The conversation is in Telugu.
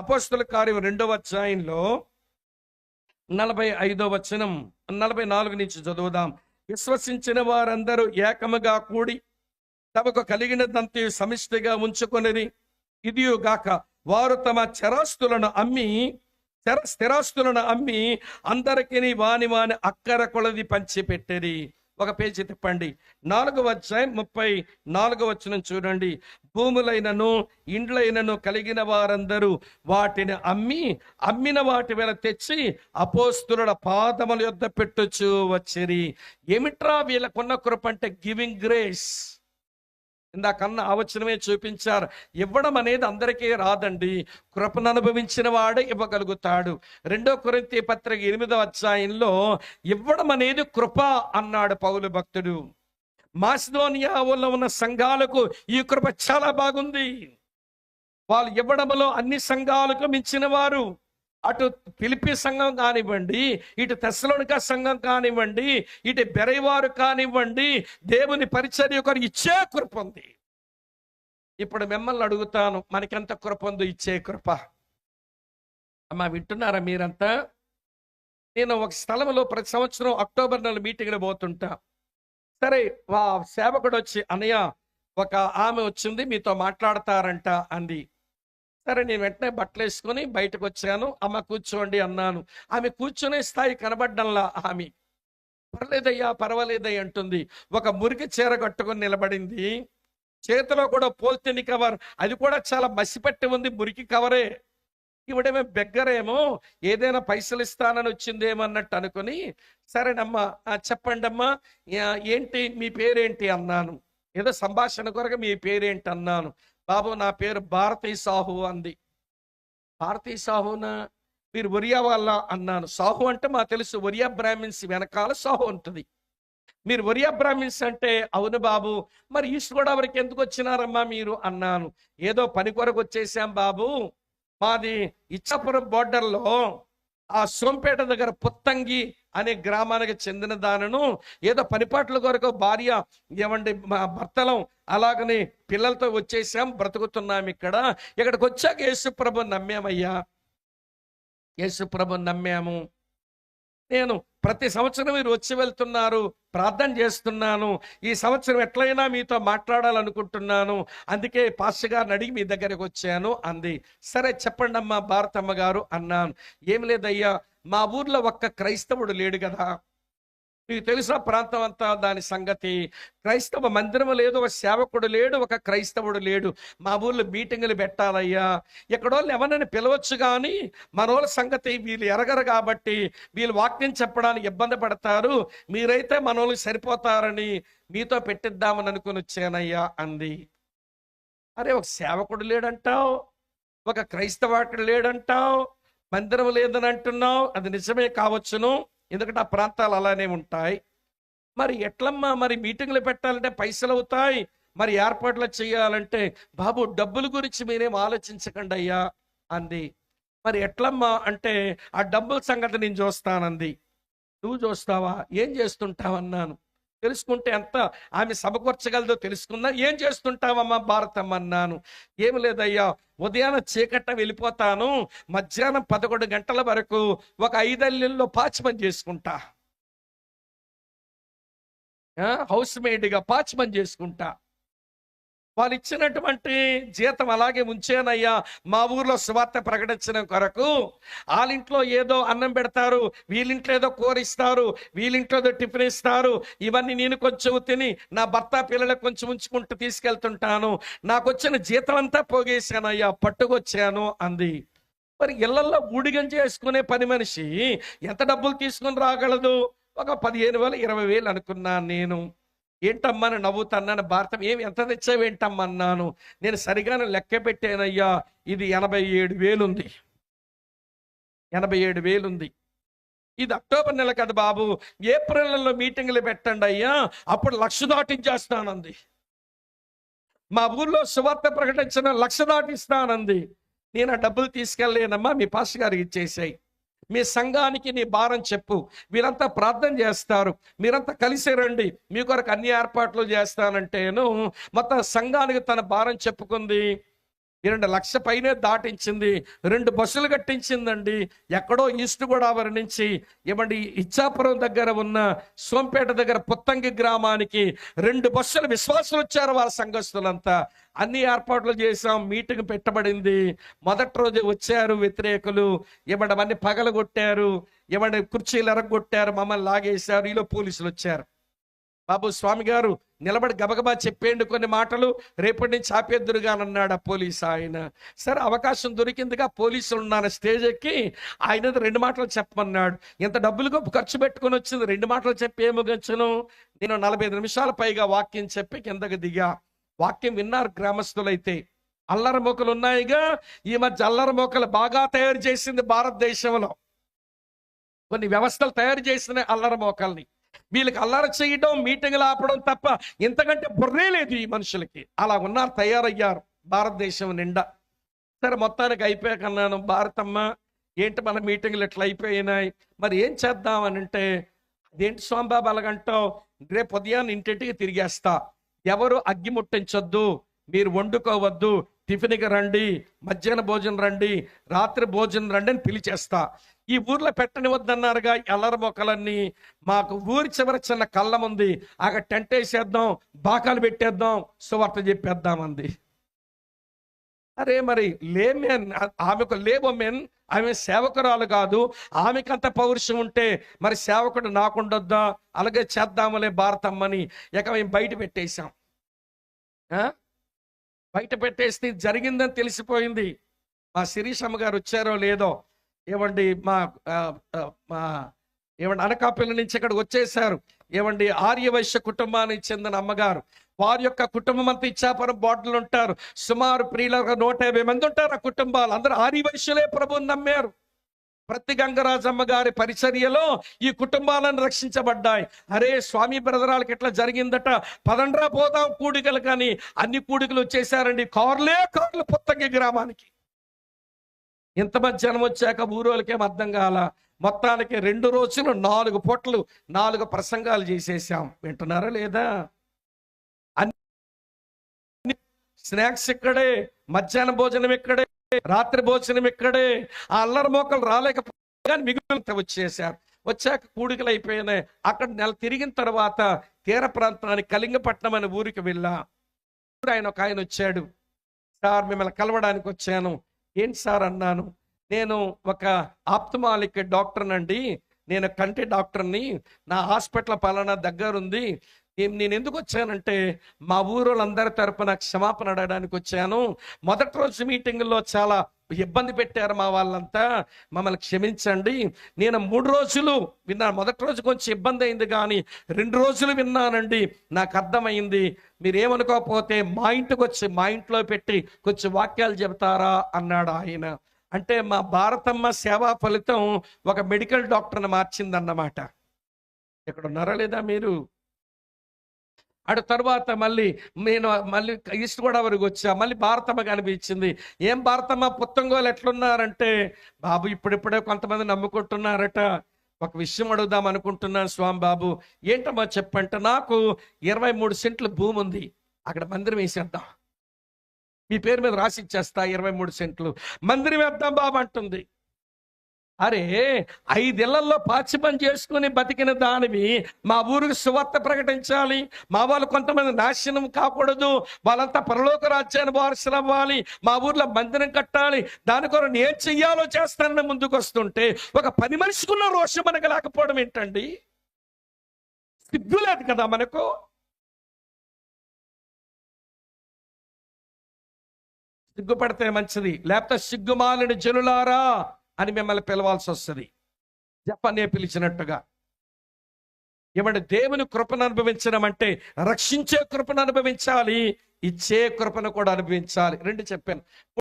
అపోస్తల కార్యం 2వ అధ్యాయంలో 45వ వచనం 44 నుంచి చదువుదాం. విశ్వసించిన వారందరూ ఏకముగా కూడి తమకు కలిగినదంతా సమిష్టిగా ఉంచుకొనిరి. ఇదియు గాక వారు తమ స్థిరాస్తులను అమ్మి అందరికీ వాని అక్కర కొలది పంచిపెట్టిరి. ఒక పేజీ తిప్పండి. 4వ అధ్యాయం 34వ వచనం చూడండి. భూములైనను ఇండ్లైనను కలిగిన వారందరూ వాటిని అమ్మిన వాటి వేళ తెచ్చి అపోస్తుల పాదముల యొద్ద పెట్టుచు వచ్చిరి. ఏమిట్రా వీళ్ళకున్న కృప అంటే గివింగ్ గ్రేస్. ఇందాకన్నా ఆవచనమే చూపించారు. ఇవ్వడం అనేది అందరికీ రాదండి, కృపను అనుభవించిన వాడే ఇవ్వగలుగుతాడు. 2 కొరింథీ పత్రిక 8వ అధ్యాయంలో ఇవ్వడం అనేది కృప అన్నాడు పౌలు భక్తుడు. మాసిదోనియాలో ఉన్న సంఘాలకు ఈ కృప చాలా బాగుంది. వాళ్ళు ఇవ్వడంలో అన్ని సంఘాలకు మించిన వారు. అటు ఫిలిప్పీ సంఘం కానివ్వండి, ఇటు తెస్సలోనిక సంఘం కానివ్వండి, ఇటు బెరైవారు కానివ్వండి, దేవుని పరిచర్య ఒకరు ఇచ్చే కృప ఉంది. ఇప్పుడు మిమ్మల్ని అడుగుతాను, మనకెంత కృప ఉందో ఇచ్చే కృప? అమ్మా వింటున్నారా మీరంతా? నేను ఒక స్థలంలో ప్రతి సంవత్సరం అక్టోబర్ నెల మీటింగ్లో పోతుంటా. సరే, సేవకుడు వచ్చి, అన్నయ్య ఒక ఆమె వచ్చింది మీతో మాట్లాడతారంట అంది. సరే, నేను వెంటనే బట్టలు వేసుకొని బయటకు వచ్చాను. అమ్మ కూర్చోండి అన్నాను. ఆమె కూర్చునే స్థాయి కనబడ్డంలా. ఆమె పర్వాలేదయ్యా అంటుంది. ఒక మురికి చీర కట్టుకొని నిలబడింది. చేతిలో కూడా పోల్తిని కవర్, అది కూడా చాలా మసిపట్టి ఉంది, మురికి కవరే. ఇవిడేమో బెగ్గరేమో ఏదైనా పైసలు ఇస్తానని వచ్చిందేమో అన్నట్టు అనుకుని, సరేనమ్మా చెప్పండి అమ్మా, ఏంటి మీ పేరేంటి అన్నాను. ఏదో సంభాషణ కొరకు మీ పేరేంటి అన్నాను. బాబు నా పేరు భారతీ సాహు అంది. భారతీ సాహునా, మీరు ఒరియా వాళ్ళ అన్నాను. సాహు అంటే మా తెలుసు, ఒరియా బ్రాహ్మిన్స్ వెనకాల సాహు ఉంటుంది. మీరు ఒరియా బ్రాహ్మిన్స్ అంటే అవును బాబు. మరి ఈస్ట్ గోదావరికి ఎందుకు వచ్చినారమ్మా మీరు అన్నాను. ఏదో పని కొరకు వచ్చేసాం బాబు, మాది ఇచ్చాపురం బోర్డర్లో ఆ సోంపేట దగ్గర పుత్తంగి అనే గ్రామానికి చెందిన దానను ఏదో పనిపాట్ల కొరకు భార్య ఏమండి మా భర్తలం అలాగని పిల్లలతో వచ్చేసాం, బ్రతుకుతున్నాం. ఇక్కడికి వచ్చాక యేసుప్రభు నమ్మామయ్యా, యేసుప్రభు నమ్మాము. నేను ప్రతి సంవత్సరం మీరు వచ్చి వెళ్తున్నారు, ప్రార్థన చేస్తున్నాను. ఈ సంవత్సరం ఎట్లయినా మీతో మాట్లాడాలనుకుంటున్నాను, అందుకే పాస్టర్ గారిని అడిగి మీ దగ్గరకు వచ్చాను అంది. సరే చెప్పండి అమ్మా భారతమ్మ గారు అన్నాను. ఏం లేదయ్యా, మా ఊర్లో ఒక్క క్రైస్తవుడు లేడు కదా, మీకు తెలుసా ప్రాంతం అంతా దాని సంగతి. క్రైస్తవ మందిరం లేదు, ఒక సేవకుడు లేడు, ఒక క్రైస్తవుడు లేడు. మా ఊర్లో మీటింగులు పెట్టాలయ్యా. ఎక్కడోళ్ళు ఎవరినైనా పిలవచ్చు కానీ మనోళ్ళ సంగతి వీళ్ళు ఎరగరు కాబట్టి వీళ్ళు వాక్యం చెప్పడానికి ఇబ్బంది పడతారు, మీరైతే మనోళ్ళకి సరిపోతారని మీతో పెట్టిద్దామని అనుకుని వచ్చానయ్యా అంది. అరే, ఒక సేవకుడు లేడంటావు, ఒక క్రైస్తవాకుడు లేడంటావు, మందిరం లేదని అంటున్నావు. అది నిజమే కావచ్చును, ఎందుకంటే ఆ ప్రాంతాలు అలానే ఉంటాయి. మరి ఎట్లమ్మా, మరి మీటింగ్లు పెట్టాలంటే పైసలు అవుతాయి, మరి ఏర్పాట్లు చేయాలంటే బాబు డబ్బుల గురించి మీరేం ఆలోచించకండి అయ్యా అంది. మరి ఎట్లమ్మా అంటే ఆ డబ్బుల సంగతి నేను చూస్తానంది. నువ్వు చూస్తావా? ఏం చేస్తుంటావన్నాను. తెలుసుకుంటే ఎంత ఆమె సమకూర్చగలదో తెలుసుకుందా. ఏం చేస్తుంటావమ్మా భారతమ్మ అన్నాను. ఏమి లేదయ్యా, ఉదయాన్నే చీకట్ట వెళ్ళిపోతాను, మధ్యాహ్నం 11 గంటల వరకు ఒక 5 ఇళ్ళల్లో పాచి పని చేసుకుంటా, హౌస్ మేడ్గా పాచి పని చేసుకుంటా. వాళ్ళు ఇచ్చినటువంటి జీతం అలాగే ఉంచేనయ్యా. మా ఊర్లో సువార్త ప్రకటించడం కొరకు వాళ్ళింట్లో ఏదో అన్నం పెడతారు, వీళ్ళింట్లో ఏదో కూర ఇస్తారు, వీళ్ళింట్లో ఏదో టిఫిన్ ఇస్తారు. ఇవన్నీ నేను కొంచెం తిని నా భర్త పిల్లలకు కొంచెం ఉంచుకుంటూ తీసుకెళ్తుంటాను. నాకు వచ్చిన జీతం అంతా పోగేశానయ్యా, పట్టుకొచ్చాను అంది. మరి ఇళ్లల్లో ఊడిగం చేసుకునే పని మనిషి ఎంత డబ్బులు తీసుకుని రాగలదు? ఒక 15,000 20,000 అనుకున్నాను నేను. ఏంటమ్మా అని నవ్వుతున్నాను. భారతం ఏమి ఎంత తెచ్చావేంటమ్మా అన్నాను. నేను సరిగానే లెక్క పెట్టానయ్యా, ఇది 87,000 ఉంది, 87,000 ఉంది. ఇది అక్టోబర్ నెల కదా బాబు, ఏప్రిల్ నెలలో మీటింగ్లు పెట్టండి అయ్యా, అప్పుడు 1,00,000 దాటించేస్తానంది. మా ఊర్లో సువార్త ప్రకటించిన 1,00,000 దాటిస్తానంది. నేను ఆ డబ్బులు తీసుకెళ్ళలేనమ్మా, మీ పాస్టర్ గారికి ఇచ్చేసాయి, మీ సంఘానికి నీ భారం చెప్పు, వీరంతా ప్రార్థన చేస్తారు, మీరంతా కలిసి రండి, మీ కొరకు అన్ని ఏర్పాట్లు చేస్తానంటేను మొత్తం సంఘానికి తన భారం చెప్పుకుంది. 2 లక్షల పైనే దాటించింది. 2 బస్సులు కట్టించిందండి. ఎక్కడో ఈస్ట్ గోదావరి నుంచి ఇచ్చాపురం దగ్గర ఉన్న సోంపేట దగ్గర పుత్తంగి గ్రామానికి 2 బస్సులు విశ్వాసులు వచ్చారు, వాళ్ళ సంఘస్థులంతా. అన్ని ఏర్పాట్లు చేశాం, మీటింగ్ పెట్టబడింది. మొదటి రోజు వచ్చారు వ్యతిరేకులు, అవన్నీ పగలగొట్టారు, కుర్చీలు ఎరగొట్టారు, మమ్మల్ని లాగేశారు. ఈలో పోలీసులు వచ్చారు. బాబు స్వామి గారు నిలబడి గబగబా చెప్పేయండి కొన్ని మాటలు, రేపటి నుంచి ఆపేద్దురుగానన్నాడు ఆ పోలీసు ఆయన. సరే అవకాశం దొరికిందిగా, పోలీసులు ఉన్నాను, స్టేజ్ ఎక్కి ఆయన 2 మాటలు చెప్పమన్నాడు. ఇంత డబ్బులు ఖర్చు పెట్టుకొని వచ్చింది, 2 మాటలు చెప్పి ఏమి గచ్చను. నేను 45 నిమిషాల పైగా వాక్యం చెప్పి కిందకి దిగా. వాక్యం విన్నారు గ్రామస్తులైతే. అల్లరి మోకలు ఉన్నాయిగా, ఈ మధ్య అల్లరి మోకలు బాగా తయారు చేసింది భారతదేశంలో. కొన్ని వ్యవస్థలు తయారు చేసిన అల్లరి మోకల్ని, వీళ్ళకి అల్లరి చేయడం, మీటింగ్లు ఆపడం తప్ప ఇంతకంటే బుర్రే లేదు ఈ మనుషులకి. అలా ఉన్నారు, తయారయ్యారు భారతదేశం నిండా. సరే మొత్తానికి అయిపోయాకన్నాను, భారతమ్మ ఏంటి మన మీటింగ్లు ఇట్లా అయిపోయినాయి, మరి ఏం చేద్దామని అంటే, అదేంటి స్వామిబాబు అలాగంటావు, రేపు ఉదయాన్ని ఇంటింటికి తిరిగేస్తా, ఎవరు అగ్గి ముట్టించొద్దు, మీరు వండుకోవద్దు, టిఫిన్కి రండి, మధ్యాహ్న భోజనం రండి, రాత్రి భోజనం రండి అని పిలిచేస్తా. ఈ ఊర్లో పెట్టనివద్దన్నారుగా అల్లరి మొక్కలన్నీ. మాకు ఊరి చివర చిన్న కళ్ళం ఉంది, అక్కడ టెంట్ వేసేద్దాం, బాకాలు పెట్టేద్దాం, సువార్త చెప్పేద్దామంది. అరే మరి లేమెన్, ఆమెకు లేవమెన్, ఆమె సేవకురాలు కాదు, ఆమెకంత పౌరుషం ఉంటే మరి సేవకుడు నాకుండొద్దా? అలాగే చేద్దాములే భారతమ్మని ఇక మేము బయట పెట్టేశాం. బయట పెట్టేస్తే జరిగిందని తెలిసిపోయింది. మా శిరీషమ్మ గారు వచ్చారో లేదో, మా అనకాపల్లి నుంచి ఇక్కడికి వచ్చేసారు. ఆర్యవైశ్య కుటుంబానికి చెందిన అమ్మగారు, వారి యొక్క కుటుంబం అంతా ఇచ్చాపురం బాటలు ఉంటారు. సుమారు ప్రియులకు 150 మంది ఉంటారు ఆ కుటుంబాలు. అందరూ ఆర్యవైశ్యులే ప్రభువుని నమ్మారు. ప్రతి గంగరాజమ్మ గారి పరిచర్యలో ఈ కుటుంబాలను రక్షించబడ్డాయి. అరే స్వామి బ్రదరాలకు ఎట్లా జరిగిందట, పదండ్రా పోదాం కూడికలు, కానీ అన్ని కూడికలు వచ్చేసారండి, కార్లు పుత్తంగి గ్రామానికి. ఇంతమంది జనం వచ్చాక ఊరోళ్ళకేం అర్థం కాల. మొత్తానికి 2 రోజులు 4 పూటలు 4 ప్రసంగాలు చేసేసాం. వింటున్నారా లేదా? అన్ని స్నాక్స్ ఇక్కడే, మధ్యాహ్న భోజనం ఇక్కడే, రాత్రి భోజనం ఇక్కడే. ఆ అల్లరి మోకలు రాలేకపోతే కానీ మిగిలిన వచ్చేసారు. వచ్చాక కూడికలు అయిపోయినాయి. అక్కడ నెల తిరిగిన తర్వాత తీర ప్రాంతానికి కళింగపట్నం అనే ఊరికి వెళ్ళా. ఒక ఆయన వచ్చాడు, సార్ మిమ్మల్ని కలవడానికి వచ్చాను. ఏంటి సార్ అన్నాను. నేను ఒక ఆప్థమాలిక్ డాక్టర్నండి, నేను కంటి డాక్టర్ని, నా హాస్పిటల్ పలానా దగ్గర ఉంది. నేను ఎందుకు వచ్చానంటే మా ఊరోళ్ళందరి తరపున క్షమాపణ అడగడానికి వచ్చాను. మొదటి రోజు మీటింగుల్లో చాలా ఇబ్బంది పెట్టారు మా వాళ్ళంతా, మమ్మల్ని క్షమించండి. నేను 3 రోజులు విన్నాను. మొదటి రోజు కొంచెం ఇబ్బంది అయింది, కానీ 2 రోజులు విన్నానండి, నాకు అర్థమైంది. మీరేమనుకోకపోతే మా ఇంటికి వచ్చి మా ఇంట్లో పెట్టి కొంచెం వాక్యాలు చెబుతారా అన్నాడు ఆయన. అంటే మా భారతమ్మ సేవా ఫలితం ఒక మెడికల్ డాక్టర్ని మార్చిందన్నమాట. ఇక్కడ ఉన్నారా లేదా మీరు? అటు తర్వాత నేను ఈస్ట్ గోదావరికి వచ్చా. మళ్ళీ భారతమ్మ కనిపించింది. ఏం భారతమ్మ పుత్తంగోలు ఎట్లున్నారంటే, బాబు ఇప్పుడిప్పుడే కొంతమంది నమ్ముకుంటున్నారట, ఒక విషయం అడుగుదాం అనుకుంటున్నాను స్వామి బాబు. ఏంటమ్మా చెప్పంటే, నాకు 23 సెంట్లు భూమి ఉంది, అక్కడ మందిరం వేసేద్దాం, మీ పేరు మీద రాసి ఇచ్చేస్తా, 23 సెంట్లు మందిరం వేద్దాం బాబు అంటుంది. అరే 5 ఏళ్లలో పాచి పని చేసుకుని బతికిన దానివి మా ఊరికి సువార్త ప్రకటించాలి, మా వాళ్ళు కొంతమంది నాశనం కాకూడదు, వాళ్ళంతా పరలోక రాజ్యాన్ని వారసులు అవ్వాలి, మా ఊర్లో మందిరం కట్టాలి, దాని కొరకు ఏం చెయ్యాలో చేస్తానని ముందుకు వస్తుంటే ఒక 10 మనిషికున్న రోషం మనకు లేకపోవడం ఏంటండి? సిగ్గు లేదు కదా మనకు? సిగ్గుపడితే మంచిది, లేకపోతే సిగ్గుమాలిన జనులారా అని మిమ్మల్ని పిలవాల్సి వస్తుంది. జపనే పిలిచినట్టుగా. దేవుని కృపను అనుభవించడం అంటే రక్షించే కృపను అనుభవించాలి, ఇచ్చే కృపను కూడా అనుభవించాలి. 2 చెప్పాను.